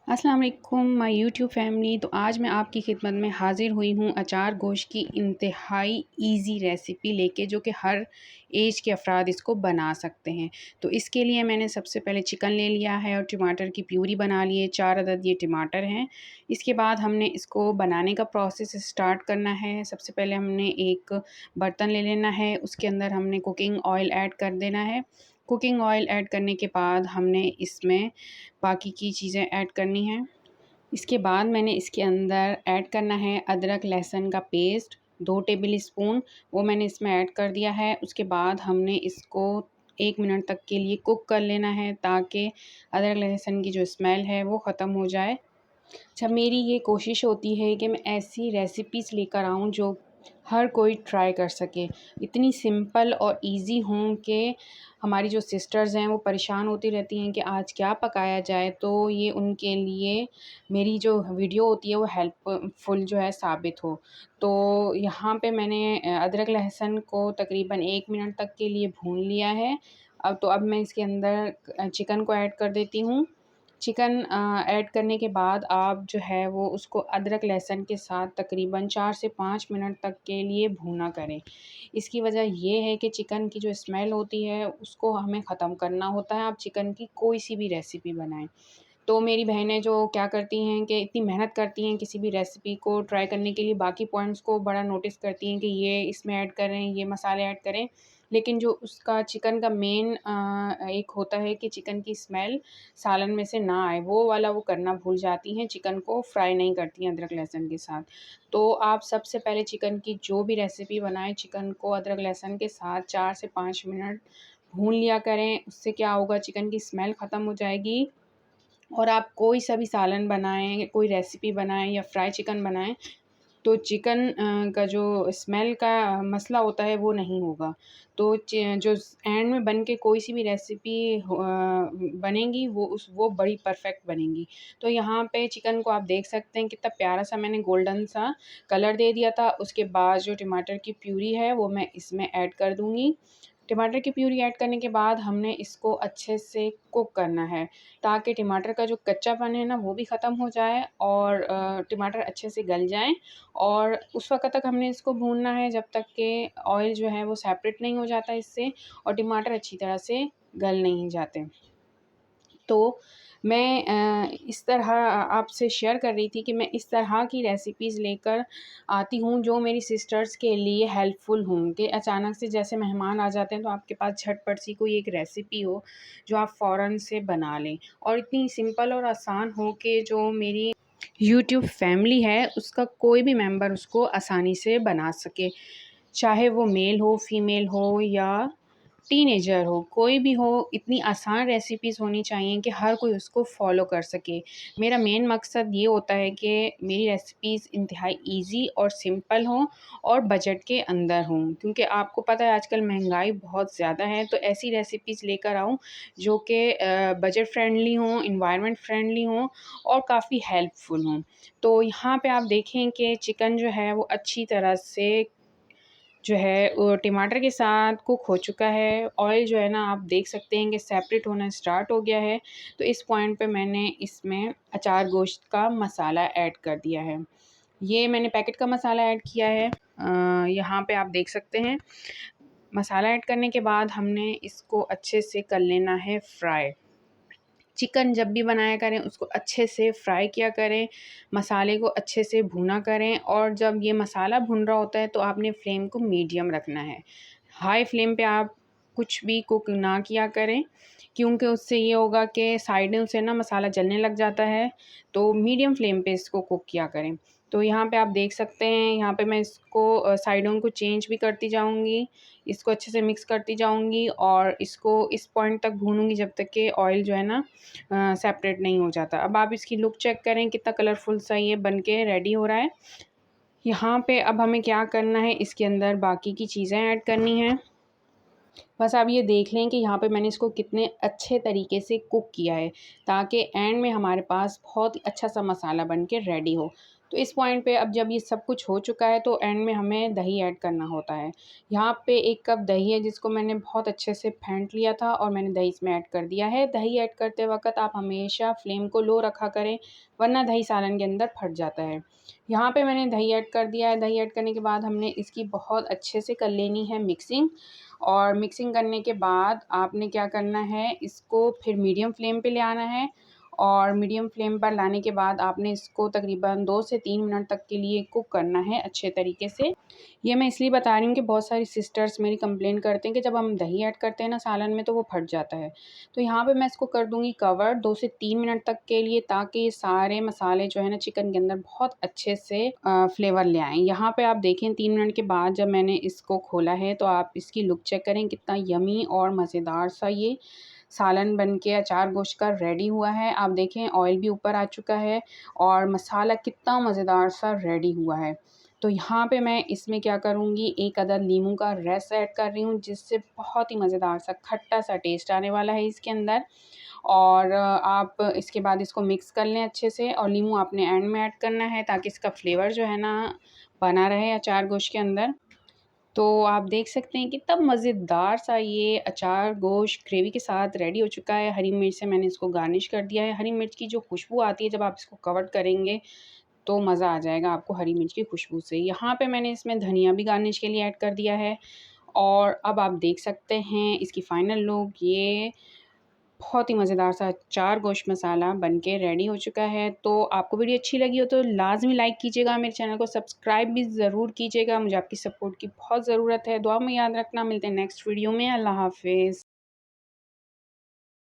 अस्सलाम वालेकुम my YouTube family. तो आज मैं आपकी खिदमत में हाज़िर हुई हूँ अचार गोश्त की इंतहाई इजी रेसिपी लेके, जो कि हर एज के अफराद इसको बना सकते हैं। तो इसके लिए मैंने सबसे पहले चिकन ले लिया है और टमाटर की प्यूरी बना ली है। 4 अदद ये टमाटर हैं। इसके बाद हमने इसको बनाने का प्रोसेस स्टार्ट करना है। सबसे पहले हमने एक बर्तन ले लेना है, उसके अंदर हमने कुकिंग ऑयल ऐड कर देना है। कुकिंग ऑयल ऐड करने के बाद हमने इसमें बाकी की चीज़ें ऐड करनी हैं। इसके बाद मैंने इसके अंदर ऐड करना है अदरक लहसुन का पेस्ट 2 टेबल स्पून, वो मैंने इसमें ऐड कर दिया है। उसके बाद हमने इसको 1 मिनट तक के लिए कुक कर लेना है, ताकि अदरक लहसुन की जो स्मेल है वो ख़त्म हो जाए। अच्छा, मेरी ये कोशिश होती है कि मैं ऐसी रेसिपीज़ लेकर आऊँ जो हर कोई ट्राई कर सके, इतनी सिंपल और इजी हों कि हमारी जो सिस्टर्स हैं वो परेशान होती रहती हैं कि आज क्या पकाया जाए। तो ये उनके लिए मेरी जो वीडियो होती है वो हेल्पफुल जो है साबित हो। तो यहाँ पे मैंने अदरक लहसुन को तकरीबन 1 मिनट तक के लिए भून लिया है। अब मैं इसके अंदर चिकन को ऐड कर देती हूँ। चिकन ऐड करने के बाद आप जो है वो उसको अदरक लहसुन के साथ तकरीबन 4 से 5 मिनट तक के लिए भूना करें। इसकी वजह ये है कि चिकन की जो स्मेल होती है उसको हमें ख़त्म करना होता है। आप चिकन की कोई सी भी रेसिपी बनाएं। तो मेरी बहनें जो क्या करती हैं कि इतनी मेहनत करती हैं किसी भी रेसिपी को ट्राई करने के लिए, बाकी पॉइंट्स को बड़ा नोटिस करती हैं कि ये इसमें ऐड करें, ये मसाले ऐड करें, लेकिन जो उसका चिकन का मेन एक होता है कि चिकन की स्मेल सालन में से ना आए, वो वाला वो करना भूल जाती हैं, चिकन को फ्राई नहीं करती हैं अदरक लहसुन के साथ। तो आप सबसे पहले चिकन की जो भी रेसिपी बनाएं, चिकन को अदरक लहसुन के साथ 4 से 5 मिनट भून लिया करें। उससे क्या होगा, चिकन की स्मेल ख़त्म हो जाएगी और आप कोई सा भी सालन बनाएँ, कोई रेसिपी बनाएँ या फ्राई चिकन बनाएँ, तो चिकन का जो स्मेल का मसला होता है वो नहीं होगा। तो जो एंड में बन के कोई सी भी रेसिपी बनेगी वो बड़ी परफेक्ट बनेगी। तो यहाँ पे चिकन को आप देख सकते हैं कितना प्यारा सा मैंने गोल्डन सा कलर दे दिया था। उसके बाद जो टमाटर की प्यूरी है वो मैं इसमें ऐड कर दूँगी। टमाटर की प्यूरी ऐड करने के बाद हमने इसको अच्छे से कुक करना है, ताकि टमाटर का जो कच्चापन है ना वो भी ख़त्म हो जाए और टमाटर अच्छे से गल जाएँ। और उस वक़्त तक हमने इसको भूनना है जब तक कि ऑयल जो है वो सेपरेट नहीं हो जाता इससे और टमाटर अच्छी तरह से गल नहीं जाते। तो मैं इस तरह आपसे शेयर कर रही थी कि मैं इस तरह की रेसिपीज़ लेकर आती हूँ जो मेरी सिस्टर्स के लिए हेल्पफुल हों, कि अचानक से जैसे मेहमान आ जाते हैं तो आपके पास झटपट सी कोई एक रेसिपी हो जो आप फ़ौरन से बना लें, और इतनी सिंपल और आसान हो कि जो मेरी यूट्यूब फैमिली है उसका कोई भी मेंबर उसको आसानी से बना सके। चाहे वो मेल हो, फीमेल हो या टीनेजर हो, कोई भी हो, इतनी आसान रेसिपीज़ होनी चाहिए कि हर कोई उसको फ़ॉलो कर सके। मेरा मेन मकसद ये होता है कि मेरी रेसिपीज़ इंतहाई ईज़ी और सिंपल हों और बजट के अंदर हों, क्योंकि आपको पता है आजकल महंगाई बहुत ज़्यादा है। तो ऐसी रेसिपीज़ लेकर आऊँ जो कि बजट फ्रेंडली हों, एनवायरनमेंट फ्रेंडली हों और काफ़ी हेल्पफुल हों। तो यहाँ पे आप देखें कि चिकन जो है वो अच्छी तरह से जो है वो टमाटर के साथ कुक हो चुका है। ऑयल जो है ना आप देख सकते हैं कि सेपरेट होना स्टार्ट हो गया है। तो इस पॉइंट पे मैंने इसमें अचार गोश्त का मसाला ऐड कर दिया है। ये मैंने पैकेट का मसाला ऐड किया है। यहाँ पे आप देख सकते हैं। मसाला ऐड करने के बाद हमने इसको अच्छे से कर लेना है फ्राई। चिकन जब भी बनाया करें उसको अच्छे से फ्राई किया करें, मसाले को अच्छे से भुना करें, और जब ये मसाला भुन रहा होता है तो आपने फ्लेम को मीडियम रखना है। हाई फ्लेम पे आप कुछ भी कुक ना किया करें, क्योंकि उससे ये होगा कि साइडों से ना मसाला जलने लग जाता है। तो मीडियम फ्लेम पे इसको कुक किया करें। तो यहाँ पे आप देख सकते हैं, यहाँ पे मैं इसको साइडों को चेंज भी करती जाऊँगी, इसको अच्छे से मिक्स करती जाऊँगी और इसको इस पॉइंट तक भूनूँगी जब तक कि ऑयल जो है ना सेपरेट नहीं हो जाता। अब आप इसकी लुक चेक करें, कितना कलरफुल सा ये बन के रेडी हो रहा है। यहाँ पे अब हमें क्या करना है, इसके अंदर बाकी की चीज़ें ऐड करनी हैं। बस आप ये देख लें कि यहाँ पे मैंने इसको कितने अच्छे तरीके से कुक किया है, ताकि एंड में हमारे पास बहुत ही अच्छा सा मसाला बन के रेडी हो। तो इस पॉइंट पे अब जब ये सब कुछ हो चुका है तो एंड में हमें दही ऐड करना होता है। यहाँ पे 1 कप दही है जिसको मैंने बहुत अच्छे से फेंट लिया था और मैंने दही इसमें ऐड कर दिया है। दही ऐड करते वक़्त आप हमेशा फ्लेम को लो रखा करें, वरना दही सालन के अंदर फट जाता है। यहाँ पे मैंने दही ऐड कर दिया है। दही ऐड करने के बाद हमने इसकी बहुत अच्छे से कर लेनी है मिक्सिंग, और मिक्सिंग करने के बाद आपने क्या करना है, इसको फिर मीडियम फ्लेम पे ले आना है, और मीडियम फ्लेम पर लाने के बाद आपने इसको तकरीबन 2 से 3 मिनट तक के लिए कुक करना है अच्छे तरीके से। ये मैं इसलिए बता रही हूँ कि बहुत सारी सिस्टर्स मेरी कंप्लेन करते हैं कि जब हम दही ऐड करते हैं ना सालन में तो वो फट जाता है। तो यहाँ पे मैं इसको कर दूँगी कवर 2 से 3 मिनट तक के लिए, ताकि ये सारे मसाले जो है ना चिकन के अंदर बहुत अच्छे से फ्लेवर ले आएँ। यहाँ पे आप देखें 3 मिनट के बाद जब मैंने इसको खोला है तो आप इसकी लुक चेक करें, कितना यम्मी और मज़ेदार सा ये सालन बन के अचार गोश्त का रेडी हुआ है। आप देखें ऑयल भी ऊपर आ चुका है और मसाला कितना मज़ेदार सा रेडी हुआ है। तो यहाँ पे मैं इसमें क्या करूँगी, 1 अदद नींबू का रस ऐड कर रही हूँ, जिससे बहुत ही मज़ेदार सा खट्टा सा टेस्ट आने वाला है इसके अंदर। और आप इसके बाद इसको मिक्स कर लें अच्छे से, और नींबू आपने एंड में ऐड करना है ताकि इसका फ्लेवर जो है ना बना रहे अचार गोश्त के अंदर। तो आप देख सकते हैं कितना मज़ेदार सा ये अचार गोश्त ग्रेवी के साथ रेडी हो चुका है। हरी मिर्च से मैंने इसको गार्निश कर दिया है। हरी मिर्च की जो खुशबू आती है जब आप इसको कवर करेंगे तो मज़ा आ जाएगा आपको हरी मिर्च की खुशबू से। यहाँ पे मैंने इसमें धनिया भी गार्निश के लिए ऐड कर दिया है। और अब आप देख सकते हैं इसकी फ़ाइनल लुक, ये बहुत ही मज़ेदार सा अचार गोश्त मसाला बनके रेडी हो चुका है। तो आपको वीडियो अच्छी लगी हो तो लाज़मी लाइक कीजिएगा, मेरे चैनल को सब्सक्राइब भी ज़रूर कीजिएगा। मुझे आपकी सपोर्ट की बहुत ज़रूरत है। दुआ में याद रखना। मिलते हैं नेक्स्ट वीडियो में। अल्लाह हाफ़िज़।